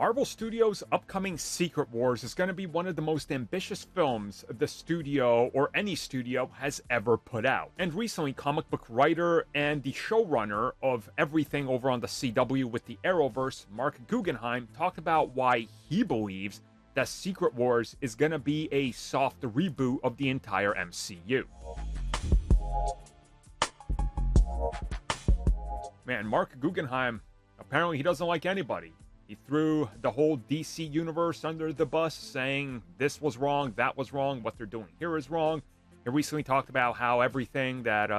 Marvel Studios' upcoming Secret Wars is going to be one of the most ambitious films the studio or any studio has ever put out. And recently, comic book writer and the showrunner of everything over on the CW with the Arrowverse, Mark Guggenheim, talked about why he believes that Secret Wars is going to be a soft reboot of the entire MCU. Man, Mark Guggenheim, apparently he doesn't like anybody. He threw the whole DC universe under the bus, saying this was wrong, that was wrong, what they're doing here is wrong. He recently talked about how everything that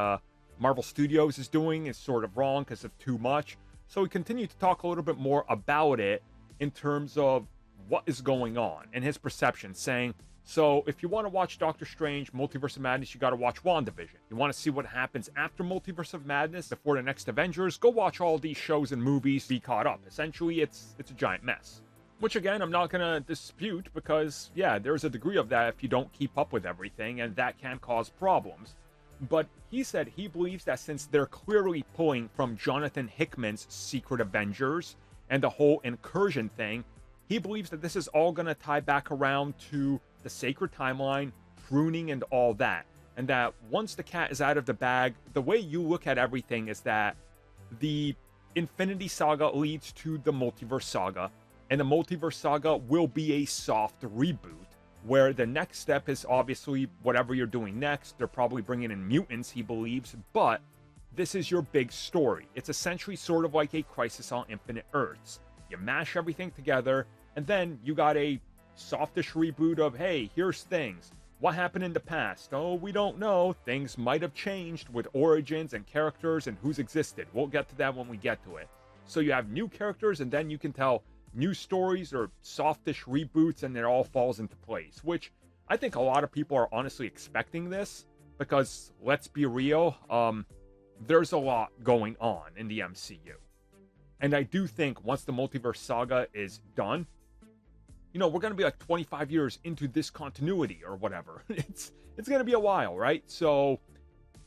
Marvel Studios is doing is sort of wrong because of too much. So he continued to talk a little bit more about it in terms of what is going on and his perception, saying, so if you want to watch Doctor Strange, Multiverse of Madness, you got to watch WandaVision. You want to see what happens after Multiverse of Madness, before the next Avengers, go watch all these shows and movies, be caught up. Essentially, it's a giant mess. Which again, I'm not going to dispute because, yeah, there's a degree of that if you don't keep up with everything, and that can cause problems. But he said he believes that since they're clearly pulling from Jonathan Hickman's Secret Avengers and the whole incursion thing, he believes that this is all going to tie back around to the sacred timeline, pruning, and all that. And that once the cat is out of the bag, the way you look at everything is that the Infinity Saga leads to the Multiverse Saga, and the Multiverse Saga will be a soft reboot, where the next step is obviously whatever you're doing next. They're probably bringing in mutants, he believes, but this is your big story. It's essentially sort of like a Crisis on Infinite Earths. You mash everything together, and then you got a softish reboot of, hey, here's things. What happened in the past? Oh, we don't know. Things might have changed with origins and characters and who's existed. We'll get to that when we get to it. So you have new characters, and then you can tell new stories or softish reboots, and it all falls into place, which I think a lot of people are honestly expecting this because, let's be real, there's a lot going on in the MCU. And I do think once the Multiverse Saga is done, you know, we're going to be like 25 years into this continuity or whatever. It's going to be a while, right? So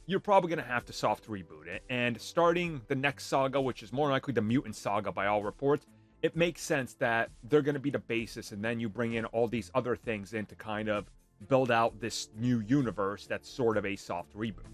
you're probably going to have to soft reboot it. And starting the next saga, which is more likely the Mutant Saga by all reports, it makes sense that they're going to be the basis, and then you bring in all these other things in to kind of build out this new universe that's sort of a soft reboot.